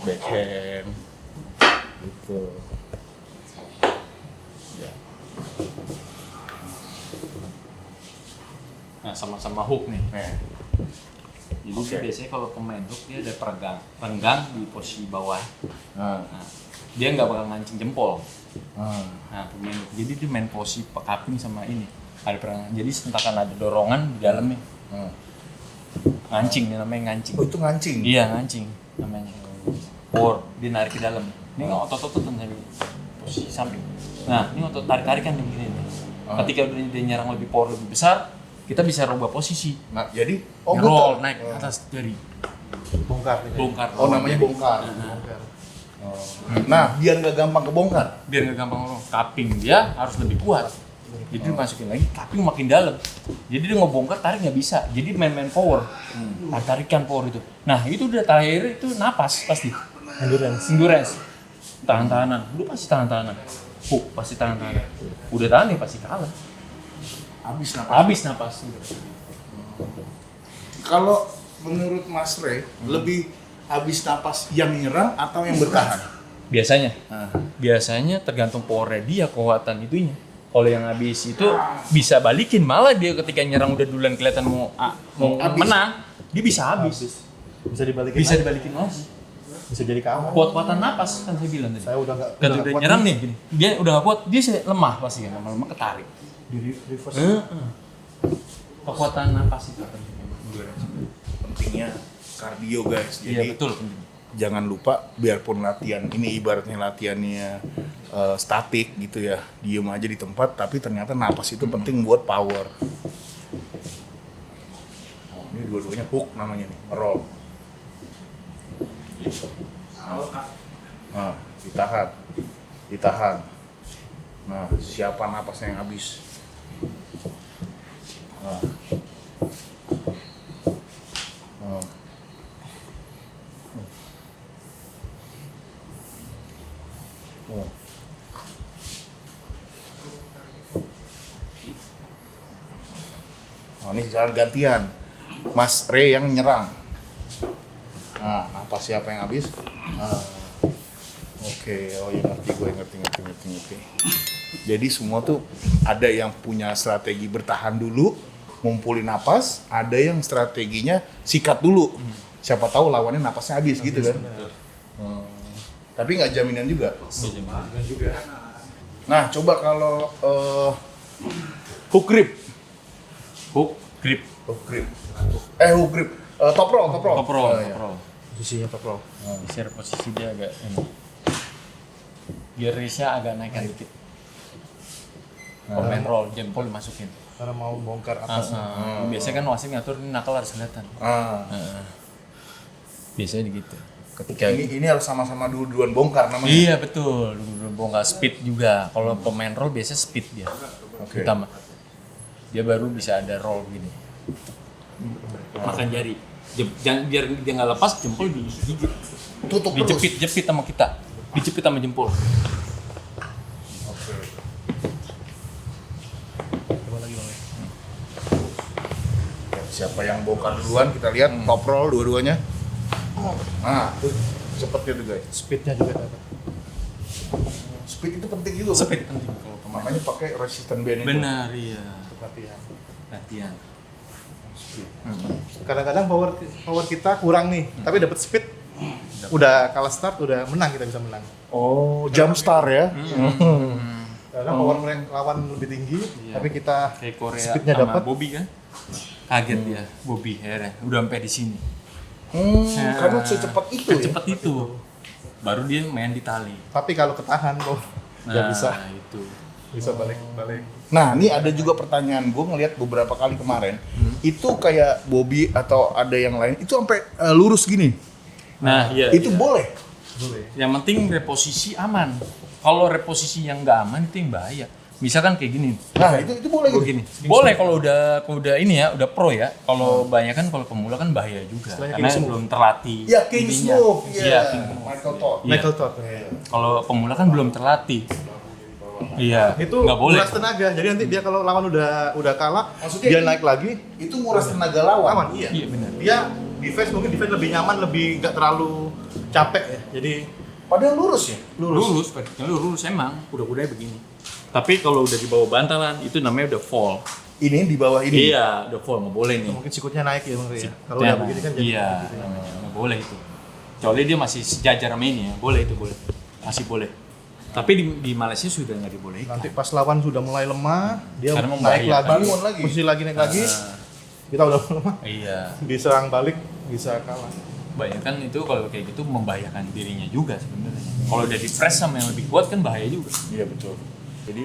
Backhand. Gitu. Ya. Nah, sama-sama hook nih. Nah, Jadi dia biasanya kalau pemain hook dia ada renggang di posisi bawah. nah. Nah, dia nggak bakal ngancing jempol. Nah. Nah, pemain hook. Jadi dia main posisi cupping sama ini. Ada perang. Jadi sentakan ada dorongan di dalamnya. Nah. Ngancing, namanya ngancing. Oh, itu ngancing. Iya, ngancing namanya. power, dia narik ke dalam. Ini kan otot-otot dari posisi samping. Nah, ini otot tarik-tarikan yang begini nih. Ketika dia nyerang lebih power lebih besar, kita bisa rubah posisi. Nah, jadi Roll naik ke atas dari Bongkar gitu. bongkar. Oh, namanya bongkar. Bongkar. Nah, biar nggak gampang kebongkar. Biar nggak gampang ngomong. Cupping dia harus lebih kuat. Jadi dimasukin lagi, cupping makin dalam. Jadi dia ngebongkar tarik nggak bisa. Jadi main power. Tarikan power itu. Nah itu udah terakhir itu napas pasti. Endurance. Tahan-tahanan. Lu pasti tahan-tahanan. Pasti tahan-tahanan. Udah tahan nih pasti kalah. Habis napas. Kalau menurut Mas Ray, lebih habis napas yang nyerang atau yang bertahan? Biasanya tergantung powernya dia, kekuatan itunya. Kalau yang habis itu bisa balikin, malah dia ketika nyerang udah duluan kelihatan mau menang, dia bisa habis. Bisa dibalikin. Bisa lagi. dibalikin lagi. Bisa jadi kawan. Kuat-kuatan napas kan saya bilang tadi. Saya udah nggak. Ketika udah nyerang nih, gini. Dia udah gak kuat, dia lemah pasti kan, lama-lama ketarik. Di reverse. Kekuatan napas itu penting. Pentingnya kardio guys. Iya Jadi betul penting. jangan lupa biarpun latihan ini ibaratnya latihannya statik gitu ya, diem aja di tempat, tapi ternyata napas itu penting buat power. Ini dua-duanya hook namanya nih, roll. Nah, ditahan. Nah, siapa napasnya yang habis? Nah. Nah, ini jalan gantian. Mas Ray yang nyerang. Nah, napas siapa yang habis? Nah. Oke, oh ya ngerti. Jadi semua tuh ada yang punya strategi bertahan dulu, ngumpulin napas, ada yang strateginya sikat dulu. Siapa tahu lawannya napasnya habis gitu kan. Tapi nggak jaminan juga. Nah, coba kalau hook grip. Hook grip. Hook grip. Top roll. Top roll. Iya. Posisinya top roll. Share posisi dia agak ini. Biar risnya agak naikkan dikit. Main roll, jempol dimasukin. Karena mau bongkar atas. Biasanya kan wasit ngatur ini nakal harus kelihatan. Biasanya gitu. Ketika Ini harus sama-sama duluan bongkar namanya. iya betul, dulu bongkar speed juga. Kalau pemain roll biasanya speed dia. Oke. Utama. Dia baru bisa ada roll gini. Makan jari. Jangan biar dia nggak lepas, jempol digigit. Tutup terus. Dijepit sama kita. Dijepit sama jempol. Oke. Coba lagi bang. Ya, siapa yang bongkar duluan kita lihat top roll dua-duanya. Nah, tuh cepet gitu guys. Speednya juga dapat. Speed itu penting juga. kan? Speed penting kalau pemain. Makanya pakai resistant band itu. Benar iya. Latihan. Latihan. Kadang-kadang power kita kurang nih, tapi dapat speed. Udah kalah start, udah menang, kita bisa menang. Oh, jump star ya. Kadang power lawan lebih tinggi, Iya. tapi kita Kayak Korea speednya sama dapat. Bobby kan. Kaget dia, Bobby akhirnya udah sampai di sini. Karena secepat itu ya. Secepat itu. Baru dia main di tali. Tapi kalau ketahan, nggak bisa Itu. balik. Nah, ini ada juga pertanyaan gue ngelihat beberapa kali kemarin. Itu kayak Bobby atau ada yang lain itu sampai lurus gini. Nah, iya. Itu iya. boleh. Yang penting reposisi aman. Kalau reposisi yang nggak aman itu yang bahaya. Misalkan kayak gini. Nah, itu boleh gitu. Gini. Boleh kalau udah ini ya, udah pro ya. Kalau banyak kan kalau pemula kan bahaya juga. Istilahnya Karena King Smooth. belum terlatih. Ya, King intinya. Smooth. Iya, Iya, King Smooth. Michael Todd. Iya. Michael Todd. Kalau pemula kan belum terlatih. Iya. Itu nggak boleh. nguras tenaga. Jadi nanti dia kalau lawan udah kalah, Maksudnya dia ini- naik lagi, Itu nguras tenaga lawan. lawan. Iya. Iya benar. Dia defense lebih nyaman, lebih nggak terlalu capek ya. Jadi Padahal lurus ya. Lurus, vertikalnya lurus emang. Kuda-kudanya begini. Tapi kalau udah di bawah bantalan itu namanya udah fall. Ini di bawah ini. Iya, udah fall nggak boleh nih. mungkin sikutnya naik ya Bang Ria. Kalau Iya, udah begini kan jadi iya, gitu ya. nggak boleh itu. Kecuali dia masih sejajar sama ini ya, boleh itu boleh, masih boleh. Tapi di Malaysia sudah nggak dibolehkan. Nanti pas lawan sudah mulai lemah, dia Karena naik membahayakan. lagi, Bangun lagi. posisi lagi naik lagi, kita udah lemah, Iya. diserang balik bisa kalah. Kebanyakan itu kalau kayak gitu membahayakan dirinya juga sebenarnya. Kalau udah di press sama yang lebih kuat kan bahaya juga. Iya betul. Jadi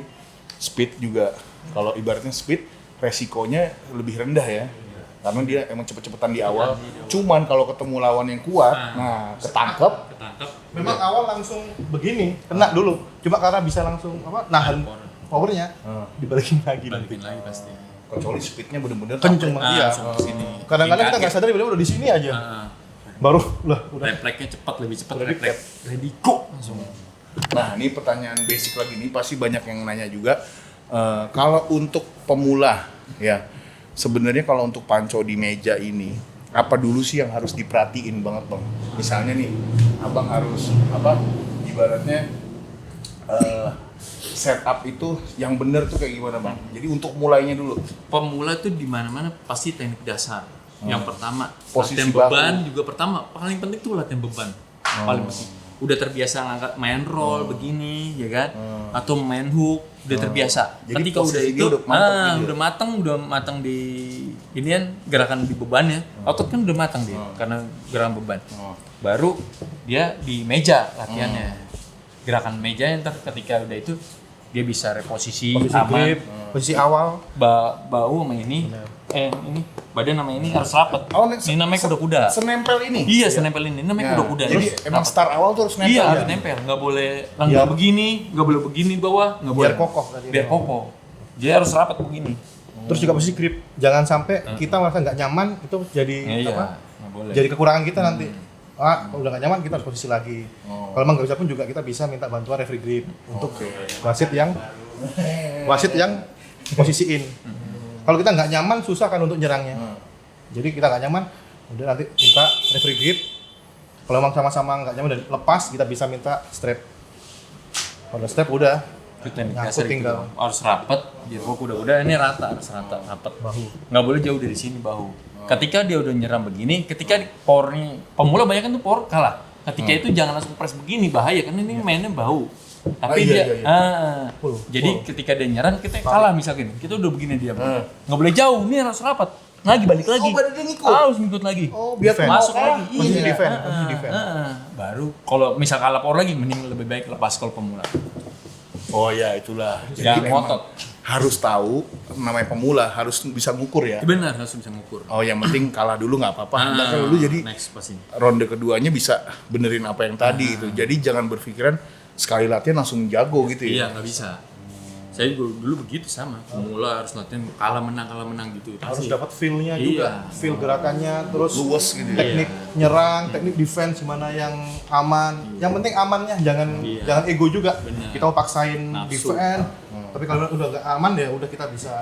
speed juga, kalau ibaratnya speed resikonya lebih rendah ya. Karena dia emang cepet-cepetan di awal. Cuman kalau ketemu lawan yang kuat, nah ketangkep. Memang awal langsung begini, kena dulu. Cuma karena bisa langsung nahan powernya, dibalikin lagi. Balikin lagi pasti. Kecuali speednya bener-bener Kenceng banget dia. langsung ke sini. Kadang-kadang kita nggak sadar udah di sini aja. Baru udah. Refleksnya cepat, lebih cepat Udah refleks. Ready go langsung. Nah, ini pertanyaan basic lagi nih, pasti banyak yang nanya juga. Kalau untuk pemula, ya sebenarnya kalau untuk panco di meja ini, apa dulu sih yang harus diperhatiin banget bang? Misalnya nih, abang harus ibaratnya setup itu yang bener tuh kayak gimana bang? Jadi untuk mulainya dulu. Pemula tuh di mana-mana pasti teknik dasar. Yang pertama, Posisi latihan bahu. beban juga pertama. Paling penting tuh latihan beban. Paling penting. Udah terbiasa ngangkat main roll begini, ya kan? Atau main hook, udah terbiasa. Jadi Ketika udah posisi itu, dia udah matang di inian gerakan di bebannya. Otot kan udah matang dia karena gerakan beban. Baru dia di meja latihannya. Gerakan meja yang ketika udah itu dia bisa reposisi aman. grip, posisi awal. Bau sama ini ini badan nama ini harus rapat. Ini namanya kuda-kuda. Senempel ini. Iya, senempel ini namanya kuda-kuda. Jadi emang start awal tuh harus nempel. Iya, ya? harus nempel. Nggak boleh langgar begini, nggak boleh begini bawah, nggak boleh. Biar kokoh tadi. Biar kokoh. Dia harus rapat begini. Terus juga posisi grip. Jangan sampai kita merasa nggak nyaman itu jadi Iya, nggak boleh. jadi kekurangan kita nanti. Kalau udah nggak nyaman kita harus posisi lagi. Kalau emang nggak bisa pun juga kita bisa minta bantuan referee grip untuk wasit yang posisiin. Kalau kita nggak nyaman susah kan untuk nyerangnya. Jadi kita nggak nyaman, udah nanti minta referee grip. Kalau emang sama-sama nggak nyaman dan lepas, kita bisa minta strap. Kalau udah strap udah Itu teknik nyangkut dasar itu. tinggal. Harus rapat. Biar kuda-kuda ini rata, harus rata, rapat. Bahu. Nggak boleh jauh dari sini bahu. Ketika dia udah nyerang begini, ketika powernya pemula banyak kan tuh power kalah. Ketika itu jangan langsung press begini, bahaya kan ini mainnya bahu. Tapi iya. jadi ketika dia nyerang kita kalah misalkan, kita udah begini dia. Nggak boleh jauh, ini harus rapat. Balik lagi. Oh, berarti dia ngikut? Harus ngikut lagi. Oh, biar Defense. Masuk mau lagi. Posisi Iya. defense, posisi defense. Baru kalau misal kalah power lagi, mending lebih baik lepas kalau pemula. Oh ya itulah. Jangan Jadi emang ngotot. harus tahu namanya pemula harus bisa ngukur ya. Benar, harus bisa ngukur. Oh yang penting kalah dulu nggak apa-apa. Ntar kalau lu jadi next pasti. ronde keduanya bisa benerin apa yang tadi itu. Jadi jangan berpikiran sekali latihan langsung jago gitu Iya, ya. nggak bisa. Saya dulu begitu sama. Pemula harus latihan kalah menang gitu. Harus Pasti. dapat feel-nya Iya. juga, feel gerakannya, terus Luwes gitu ya. teknik nyerang, teknik defense gimana yang aman. Yang penting amannya, jangan ego juga. Benar. Kita mau paksain Nafsu. defense, tapi kalau udah nggak aman ya udah kita bisa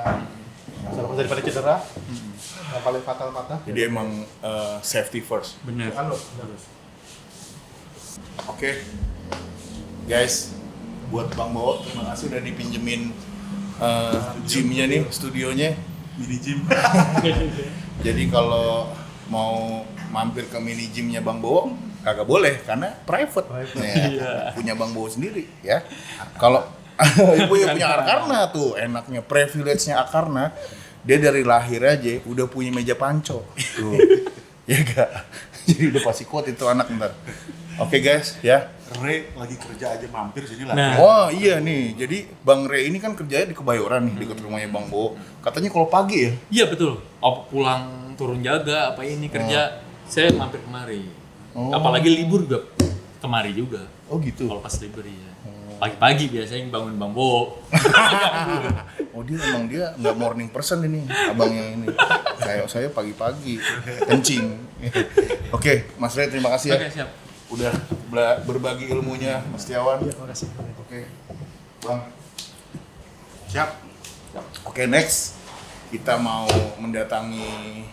lepas daripada cedera. Yang paling fatal patah. Jadi emang safety first. Benar. Oke. Guys, buat Bang Bowo terima kasih udah dipinjemin gymnya nih, studionya. Mini gym. Jadi kalau mau mampir ke mini gymnya Bang Bowo kagak boleh karena private. Ya, punya Bang Bowo sendiri ya. Kalau ibu yang punya Akarna tuh enaknya privilege-nya Akarna, dia dari lahir aja udah punya meja panco. Tuh. Ya gak? Jadi udah pasti kuat itu anak ntar. Oke guys, ya. Re lagi kerja aja mampir sini lah. Nah. Wah iya nih, jadi Bang Re ini kan kerjanya di Kebayoran nih, dekat rumahnya Bang Bowo. Katanya kalau pagi ya? Iya betul. Pulang turun jaga apa ini kerja, saya mampir kemari. Apalagi libur juga kemari juga. Oh gitu? Kalau pas libur ya. Pagi-pagi biasanya bangun Bang Bowo. Oh dia nggak morning person ini, abang yang ini. Kayak saya pagi-pagi, kencing. Oke, Mas Re terima kasih ya. Oke, siap. Udah berbagi ilmunya, Mas Tiawan. Iya, makasih. Oke, Bang. Siap. Oke, next kita mau mendatangi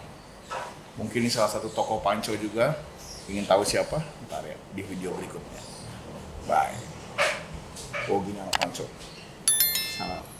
mungkin ini salah satu toko panco juga. Ingin tahu siapa? Ntar ya di video berikutnya. Bye. Oh gini anak panco. Salam.